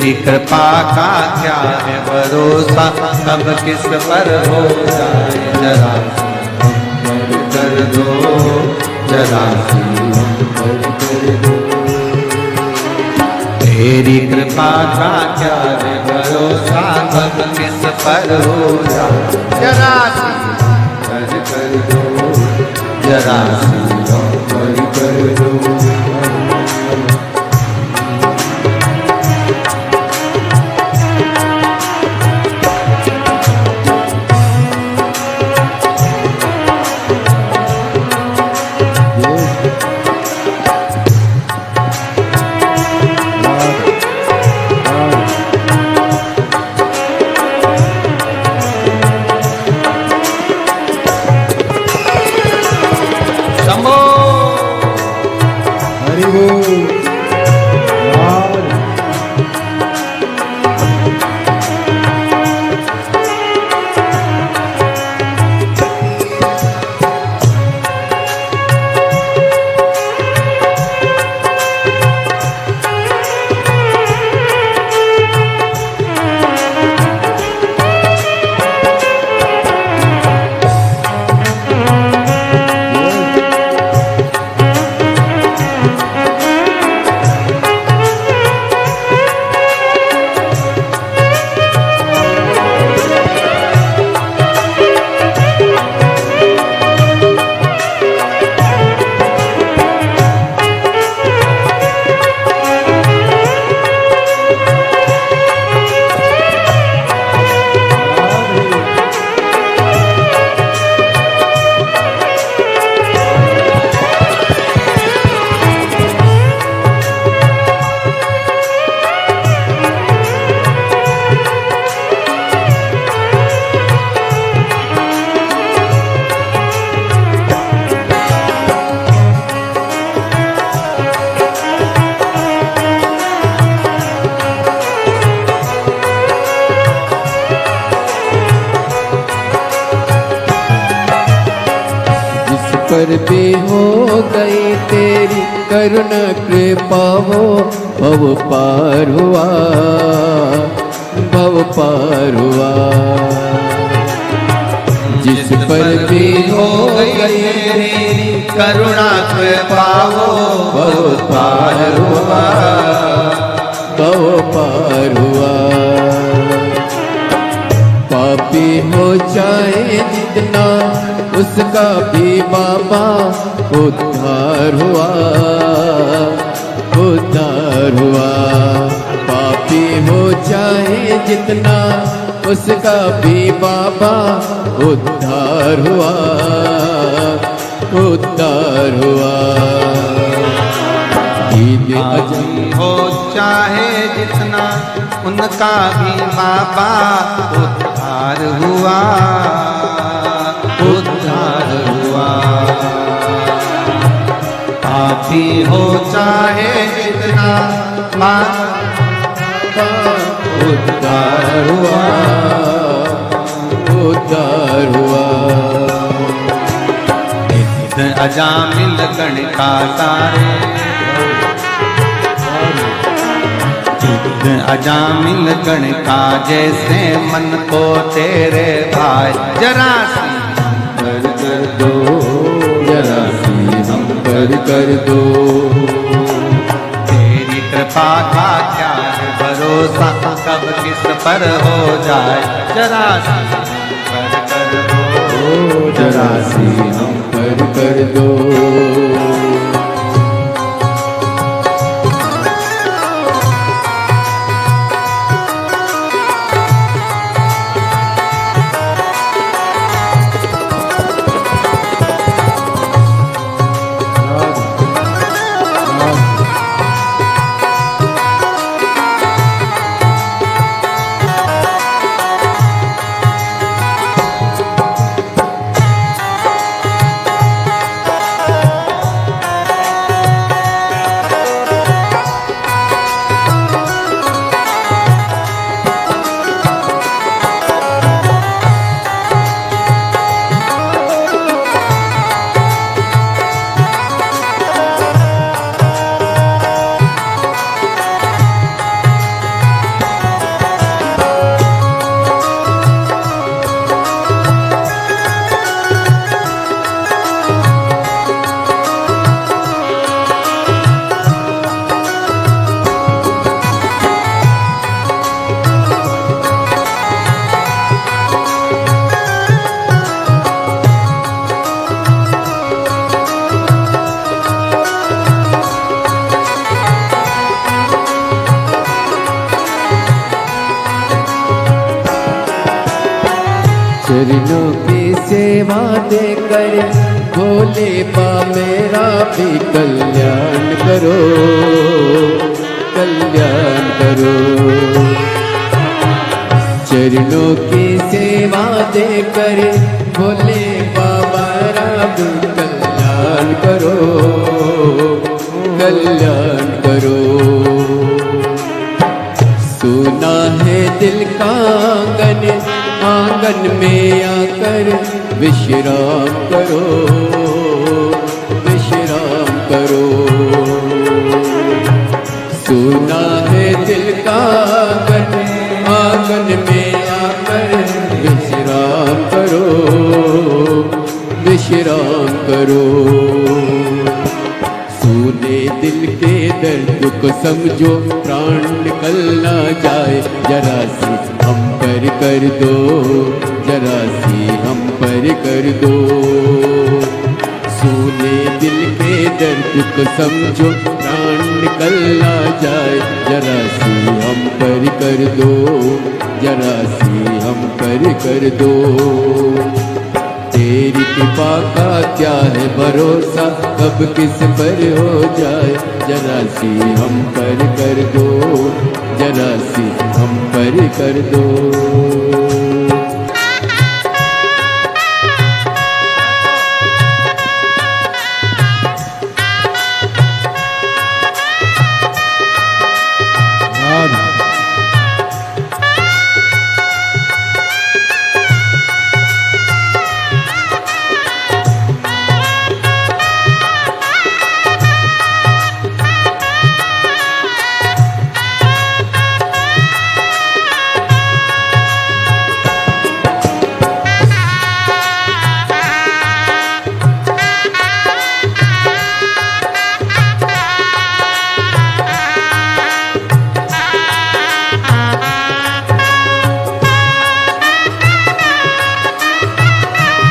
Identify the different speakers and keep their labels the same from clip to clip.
Speaker 1: तेरी कृपा का क्या है भरोसा, कब किस पर हो जाए जरा कर दो, जरा कर दो। तेरी कृपा का क्या है भरोसा, कब किस पर हो जाए जरा कर दो, जरा कर दो।
Speaker 2: पर भी हो गई तेरी करुणा कृपा हो, भव पार हुआ, भव पार हुआ। जिस पर भी हो गई तेरी
Speaker 1: करुणा कृपा हो, भव पार हुआ,
Speaker 2: भव पार हुआ। पापी हो चाहे जितना उसका भी बाबा उद्धार हुआ, उद्धार हुआ। पापी हो चाहे जितना उसका भी बाबा उद्धार हुआ, उद्धार हुआ।
Speaker 1: अजम हो चाहे जितना उनका भी बाबा उद्धार हुआ, उद्धार हुआ। पापी हो चाहे जितना बाबा उद्धार हुआ,
Speaker 2: उद्धार हुआ।
Speaker 1: अजामिल गण का सारे अजामिल गण का जैसे मन को तेरे भाई, जरा सी कर दो,
Speaker 2: जरा सी हम कर दो।
Speaker 1: तेरी कृपा का क्या है भरोसा, कब किस पर हो जाए जरा सी कर दो,
Speaker 2: जरा सी हम कर दो। चरणों की सेवा देकर भोले बा मेरा भी कल्याण करो, कल्याण करो। चरणों की सेवा देकर भोले बाबा भी कल्याण करो, कल्याण करो। सुना है दिल का आंगन, आंगन में आकर विश्राम करो, विश्राम करो। सुना है दिल का आंगन, आंगन में आकर विश्राम करो, विश्राम करो। सुने दिल के दर्द को समझो, प्राण निकल ना जाए, जरा सी हम पर कर दो, जरा सी हम पर कर दो। सुने दिल के दर्द को समझो, प्राण निकल ना जाए, जरा सी हम पर कर दो, जरा सी हम पर कर दो। तेरी कृपा का क्या है भरोसा, कब किस पर हो जाए, जरा सी हम पर कर दो, जरा सी हम पर कर दो।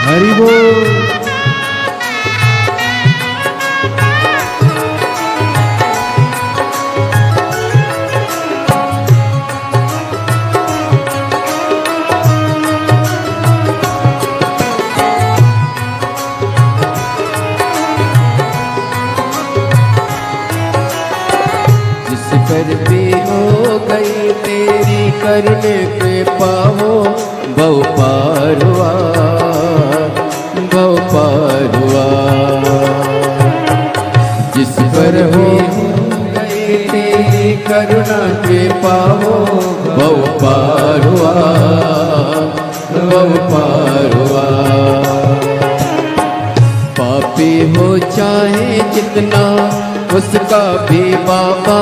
Speaker 2: हरि बोल। जिस पर भी हो गई तेरी करने पे पाओ, भव पार हुआ, भव पार हुआ। जिस पर हो गई तेरी करुणा के पाओ, भव पार हुआ, भव पार हुआ। पापी हो चाहे जितना, उसका भी बाबा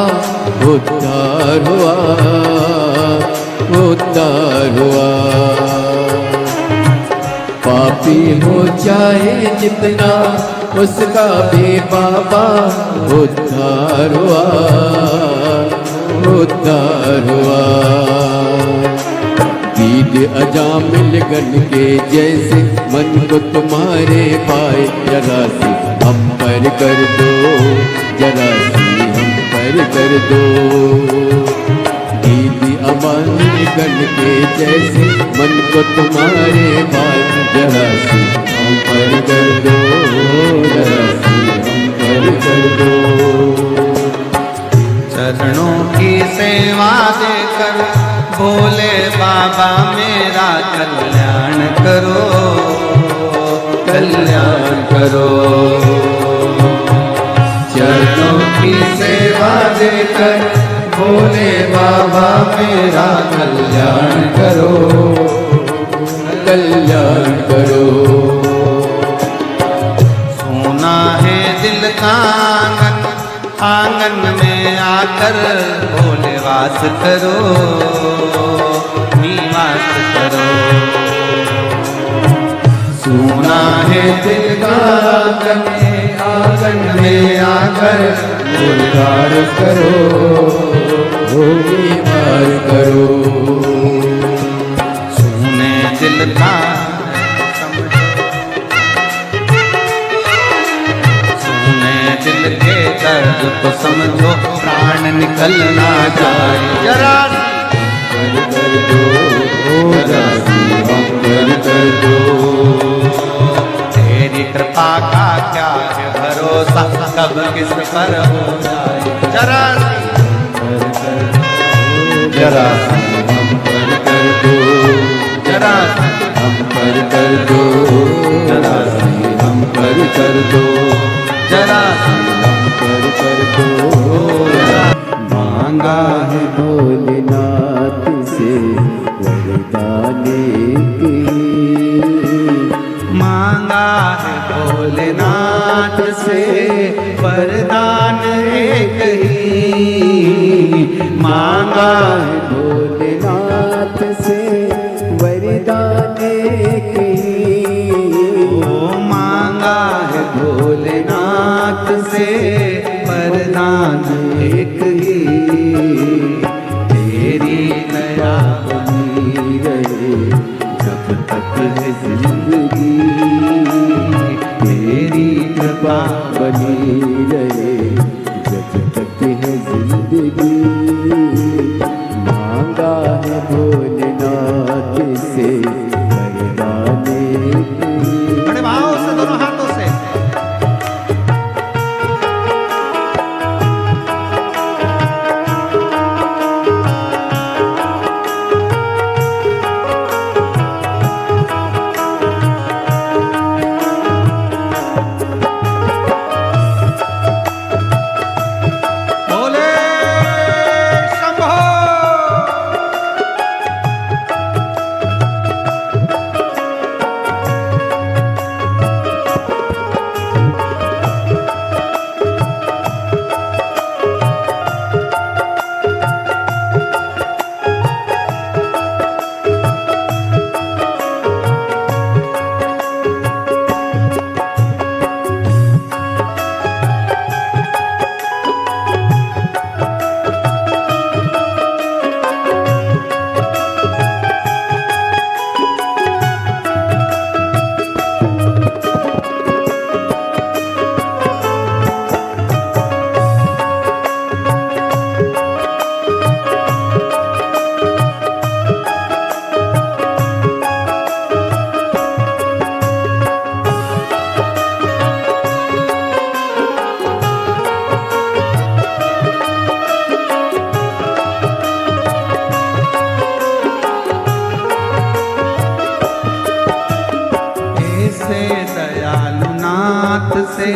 Speaker 2: उद्धार हुआ, उद्धार हुआ। पापी हो चाहे जितना, उसका भी बाबा उद्धार हुआ, उद्धार हुआ। दीद अजामिल गन के जैसे मन को तुम्हारे पाए, जरा सी हम पर कर दो, जरा सी हम पर कर दो। दीदी अमानी गन के जैसे मन को तुम्हारे पाए, जरा सी हम पर कर दो, जरा सी हम पर कर दो।
Speaker 1: चरणों की सेवा देकर भोले बाबा मेरा कल्याण करो, कल्याण करो। चरणों की सेवा देकर भोले बाबा मेरा कल्याण करो,
Speaker 2: कल्याण करो।
Speaker 1: सोना है दिल का आंगन, आंगन में आकर भोले वास करो, निवास करो। सोना है दिल का आंगन, आंगन में आकर भोले वास करो,
Speaker 2: निवास करो।
Speaker 1: सुने दिल का दिल के दर्द को समझो, प्राण निकल ना जाए, जरा
Speaker 2: कर दो, जरा सी हम कर कर दो।
Speaker 1: तेरी कृपा का क्या है भरोसा, कब किस पर हो जाए जरा
Speaker 2: जरा हम पर कर दो,
Speaker 1: जरा
Speaker 2: हम पर कर दो,
Speaker 1: जरा
Speaker 2: हम पर कर दो,
Speaker 1: जरा
Speaker 2: हम पर कर दो। मांगा है भोलेनाथ से वरदान की,
Speaker 1: मांगा है भोलेनाथ से वरदान एक ही,
Speaker 2: मांगा है भोलेनाथ से वरदान की,
Speaker 1: ओ मांगा है भोलेनाथ से वरदान एक ही।
Speaker 2: तेरी दया बनी रहे जब तक है जिंदगी, तेरी कृपा बनी रहे जब तक है जिंदगी। मांगा है भोलेनाथ से वरदान की।
Speaker 1: बड़े भाव से दोनों हाथों से बोले शंभो। ऐसे दयालु नाथ से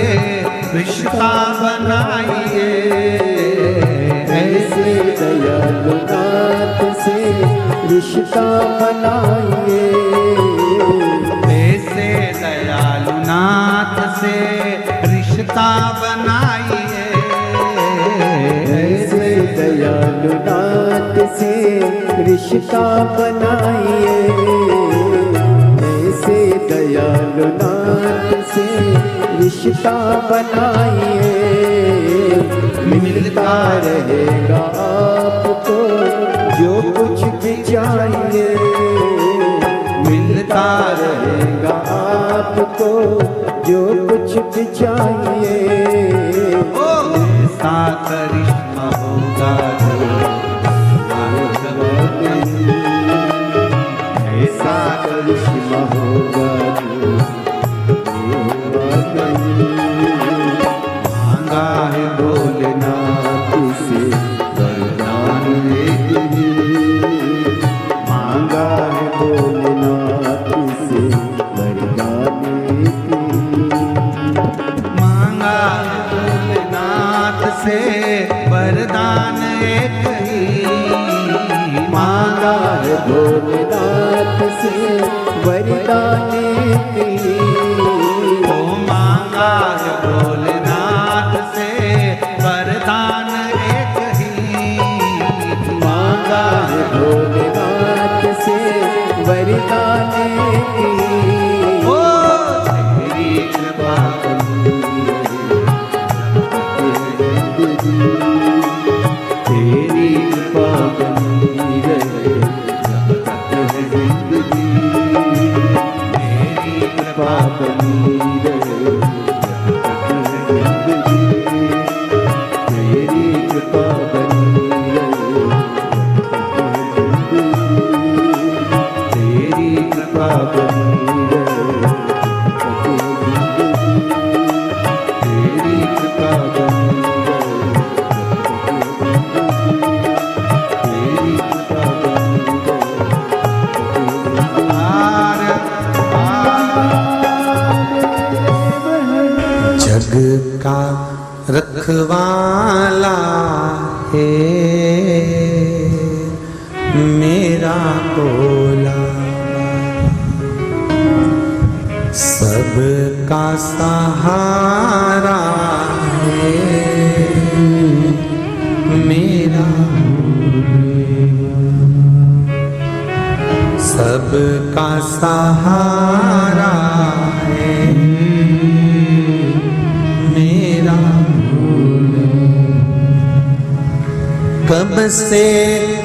Speaker 1: रिश्ता बनाइए,
Speaker 2: ऐसे दयालु नाथ से रिश्ता बनाइए,
Speaker 1: ऐसे दयालु नाथ से रिश्ता बनाइए,
Speaker 2: ऐसे दयालु नाथ से रिश्ता बनाइए, ऐसे दयालु नाथ से रिश्ता बनाइए। मिलता रहेगा आपको जो कुछ भी चाहिए, मिलता रहेगा आपको जो कुछ भी चाहिए।
Speaker 1: ओ ऐसा करिश्मा होगा
Speaker 2: ऐसा करिश्मा होगा
Speaker 1: मांगा है
Speaker 2: भोलेनाथ से वरदान एक ही, मांगा है भोलेनाथ से वरदान एक ही,
Speaker 1: मांगा है भोलेनाथ से वरदान एक ही,
Speaker 2: मांगा है भोलेनाथ से वरदान एक ही,
Speaker 1: ओ मांगा है भोलेनाथ से वरदान एक ही,
Speaker 2: मांगा है भोलेनाथ से वरदान एक ही।
Speaker 1: ओ तेरी कृपा
Speaker 2: तेरी कृपा बनी रहे जब तक है जिंदगी, तेरी कृपा बनी
Speaker 1: भोला सबका सहारा है मेरा, सबका सहारा है मेरा। कब से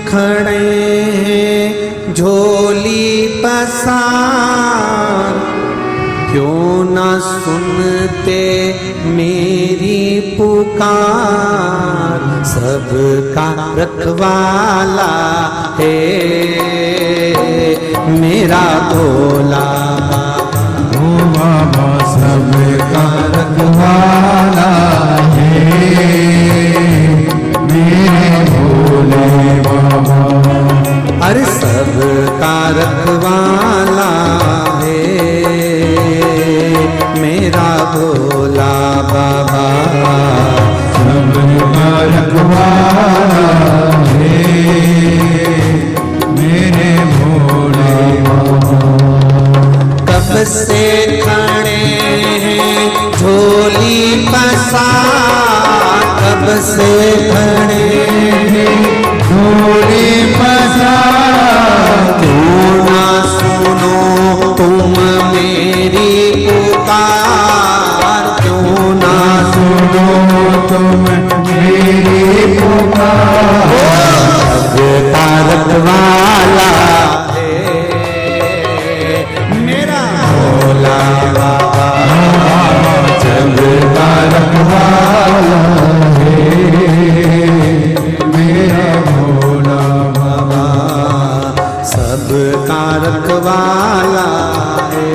Speaker 1: खड़े हैं झोली पसार, क्यों न सुनते मेरी पुकार। सबका रखवाला है मेरा भोला,
Speaker 2: ओ बाबा सबका रखवाला है मेरे भोले बाबा।
Speaker 1: अरे सबका रखवाला है मेरा भोला बाबा,
Speaker 2: सबका रखवाला है मेरे भोले बाबा।
Speaker 1: कब से खड़े हैं झोली पसार, कब से खड़े हैं
Speaker 2: झोली पसार,
Speaker 1: क्यों ना सुनो तुम मेरी पुकार, क्यों ना
Speaker 2: सुनो तुम मेरी पुकार।
Speaker 1: सबका रखवाला है मेरा भोला बाबा,
Speaker 2: सबका रखवाला है मेरा भोला बाबा।
Speaker 1: सबका रखवाला है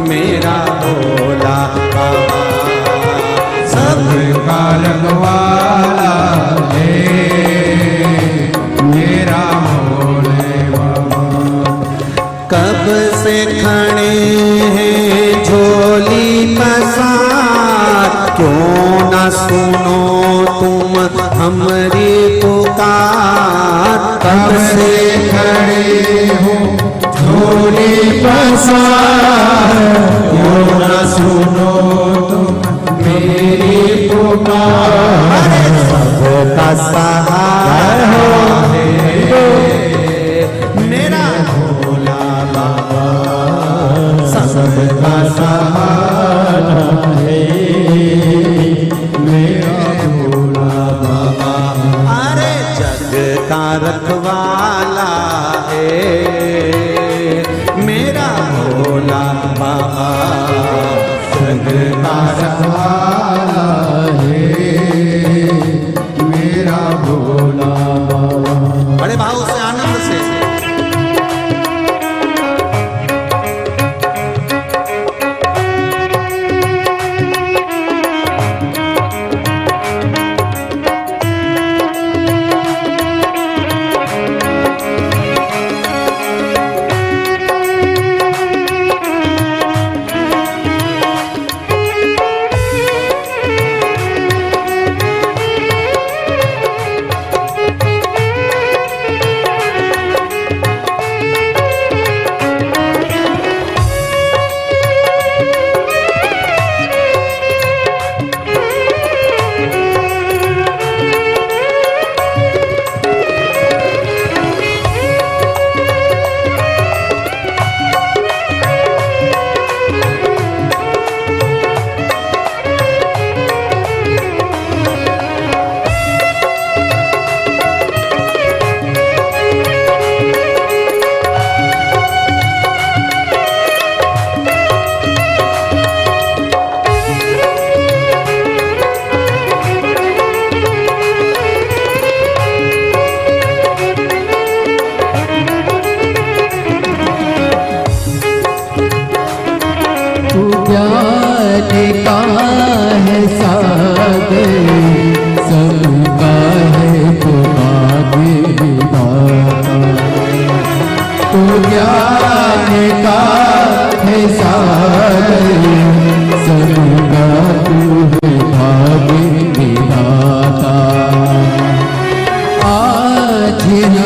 Speaker 1: मेरा भोला बाबा,
Speaker 2: सबका रखवाला है मेरा भोले बाबा।
Speaker 1: कब से खड़े हैं झोली पसार, क्यों न सुनो तुम हमारी पुकार। कब से
Speaker 2: खड़े हो झोली पसार, क्यों न सुनो तुम मेरी पुकार।
Speaker 1: सबका सहारा है मेरा भोला बाबा,
Speaker 2: सबका सहारा है मेरा भोला बाबा।
Speaker 1: अरे जग का रखवाला है मेरा भोला बाबा,
Speaker 2: जग का रखवाला है मेरा भोला बाबा।
Speaker 1: बड़े भाव से आनंद से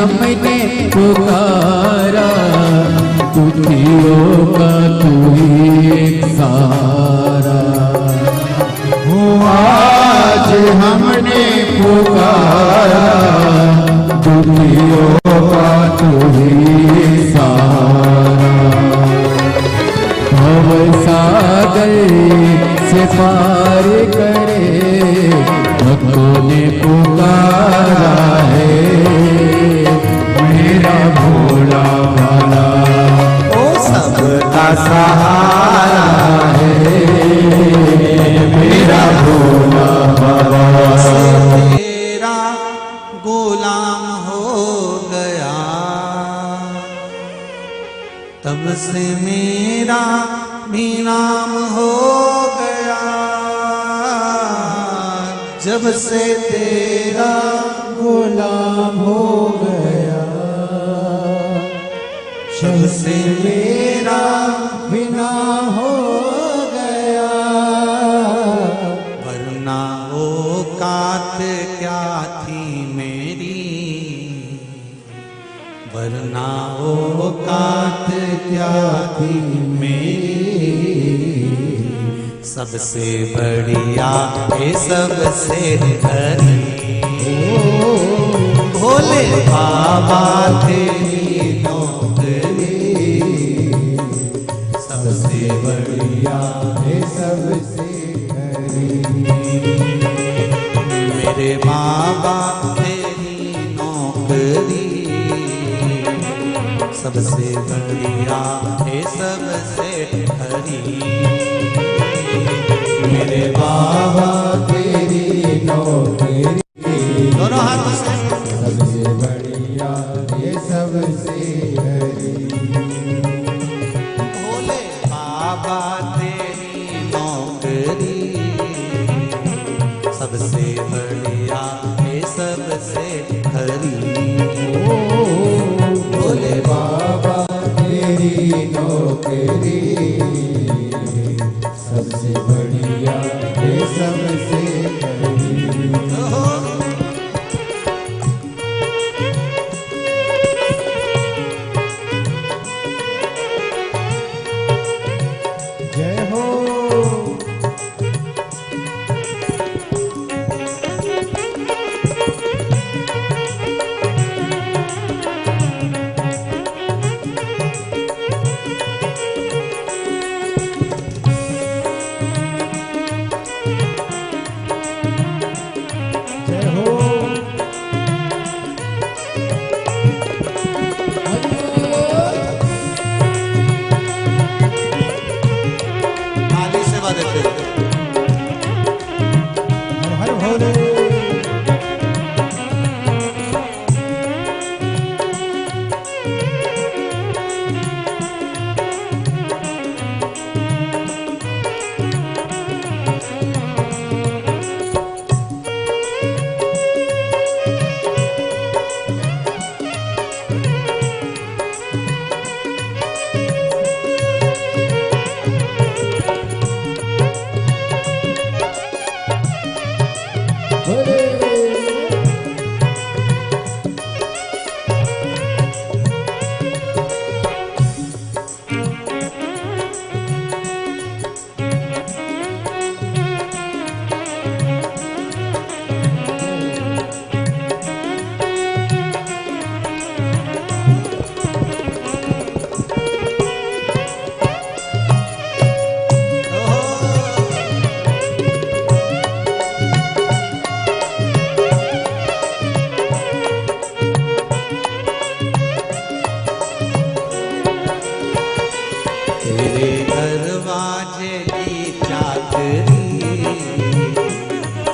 Speaker 2: हमने पुकारा, दुखियों का तू ही एक सहारा। आज हमने पुकारा, दुखियों का तू ही सहारा। भव सागर से पार करे, भक्तों ने पुकारा है, मेरा भोला भाला
Speaker 1: ओ सबका सहारा
Speaker 2: है, मेरा भोला भाला।
Speaker 1: तेरा गुलाम हो गया, तब से मेरा भी नाम हो गया। जब से तेरा
Speaker 2: गुलाम हो गया,
Speaker 1: जब से मेरा
Speaker 2: बिना हो गया।
Speaker 1: वरना औकात क्या थी मेरी, वरना औकात क्या थी मेरी। सबसे बढ़िया ये सबसे हरी, भोले बाबा तेरी नौकरी। सबसे बढ़िया
Speaker 2: ये सबसे हरी,
Speaker 1: मेरे बाबा तेरी नौकरी। सबसे बढ़िया ये सबसे हरी, मेरे बाबा
Speaker 2: तेरी नौकरी।
Speaker 1: दोनों हाथों से
Speaker 2: सबसे बढ़िया ये सबसे हरी,
Speaker 1: भोले बाबा तेरी नौकरी। सबसे बढ़िया ये सबसे हरी, भोले
Speaker 2: बाबा तेरी नौकरी। सबसे बढ़िया ये सबसे हरी। जय हो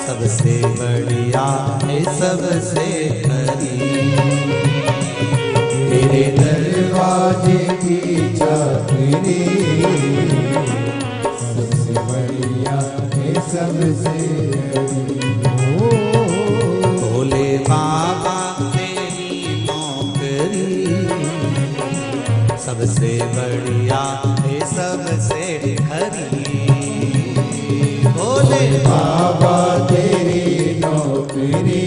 Speaker 1: सबसे बढ़िया है सबसे हरी, तेरे
Speaker 2: दरवाजे की चाकरी सबसे बढ़िया है सबसे हरी।
Speaker 1: भोले बाबा तेरी नौकरी सबसे बढ़िया है सबसे हरी, भोले
Speaker 2: बाबा तेरी नौकरी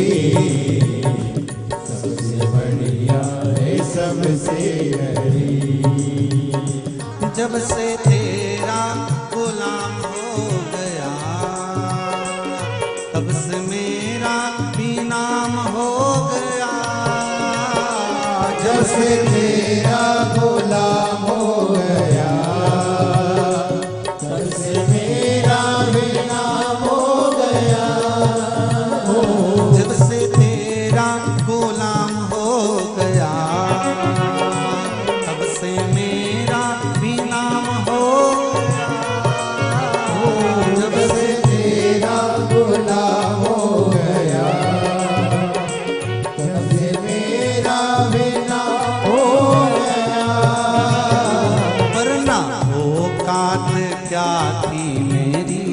Speaker 2: सबसे बढ़िया
Speaker 3: सबसे हरि।
Speaker 1: जब से तेरा गुलाम हो गया, तब से मेरा भी नाम हो गया।
Speaker 3: जब से तेरा गुलाम हो गया, तब से मेरा भी नाम हो गया।
Speaker 1: जब से तेरा गुलाम हो गया, तब से मेरा भी नाम हो गया।
Speaker 3: जब से तेरा गुलाम हो गया, तब से मेरा भी नाम हो गया।
Speaker 1: वरना औकात क्या थी मेरी,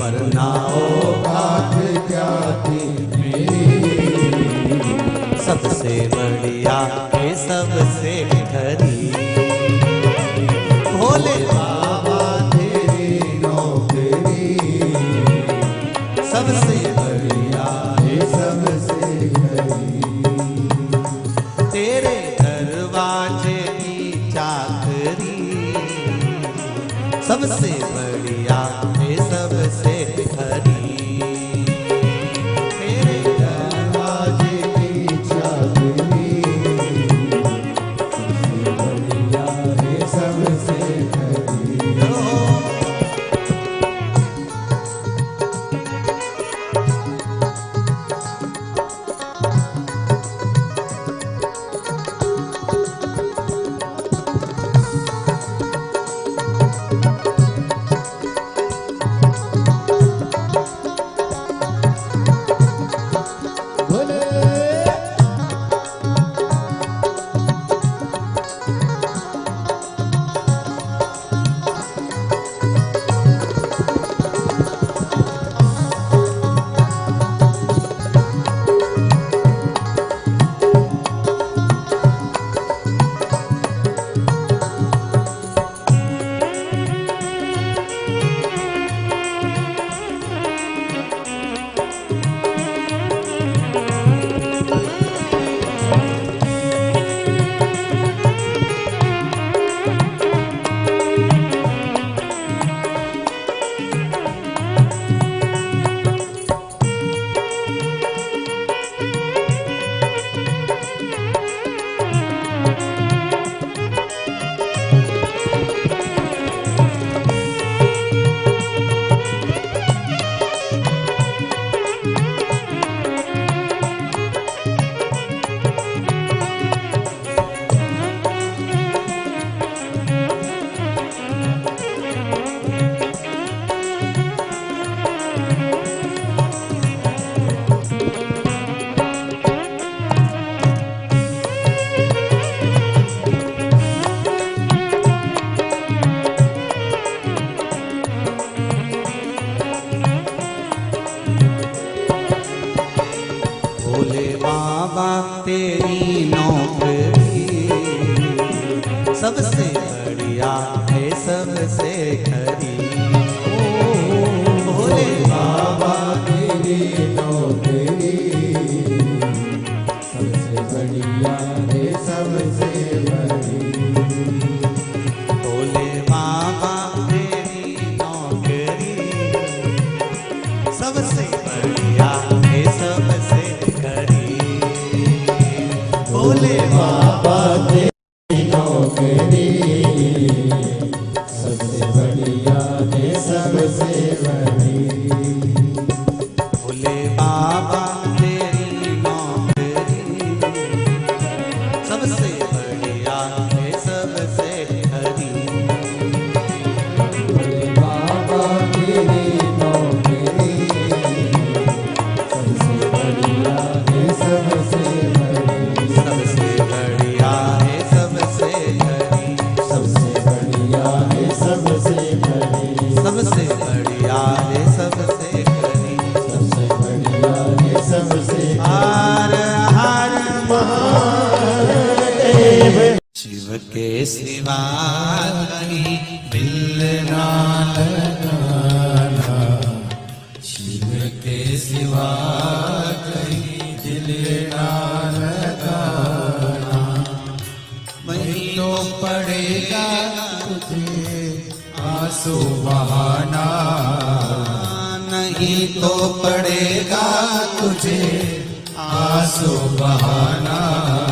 Speaker 1: वरना
Speaker 3: औकात क्या थी मेरी,
Speaker 1: सबसे बढ़िया है सबसे खरी। भोले
Speaker 3: बाबा तेरी नौकरी
Speaker 1: सबसे
Speaker 3: बढ़िया है सबसे हरी।
Speaker 1: तेरे दरवाजे की चाकरी, सबसे बढ़िया है सबसे खरी। तेरे
Speaker 3: दरवाजे की चाबी सबसे बढ़िया है सबसे हरी। बोले
Speaker 1: भोले बाबा तेरी नौकरी, सबसे बढ़िया है सबसे खरी। भोले
Speaker 3: बाबा तेरी नौकरी सबसे बढ़िया है सबसे हरी।
Speaker 1: भोले बाबा तेरी नौकरी, सबसे बढ़िया है सबसे खरी। भोले
Speaker 3: बाबा तेरी नौकरी सबसे बढ़िया है सबसे हरी।
Speaker 1: भोले बाबा तेरी नौकरी, सबसे बढ़िया है सबसे खरी।
Speaker 3: बाबा तेरी नौकरी सबसे बढ़िया है सबसे हरी।
Speaker 1: सबसे बढ़िया है सबसे खरी।
Speaker 3: सबसे बढ़िया है सबसे हरी।
Speaker 1: सबसे बढ़िया है सबसे खरी।
Speaker 3: सबसे बढ़िया है सबसे
Speaker 1: हर हर
Speaker 3: महादेव।
Speaker 1: शिव के सिवा कहीं
Speaker 3: मिलना लगाना, शिव के सिवा कहीं दिल ना लगाना। तो पड़ेगा तुझे आंसू बहाना, नहीं तो पड़ेगा तुझे आंसू बहाना।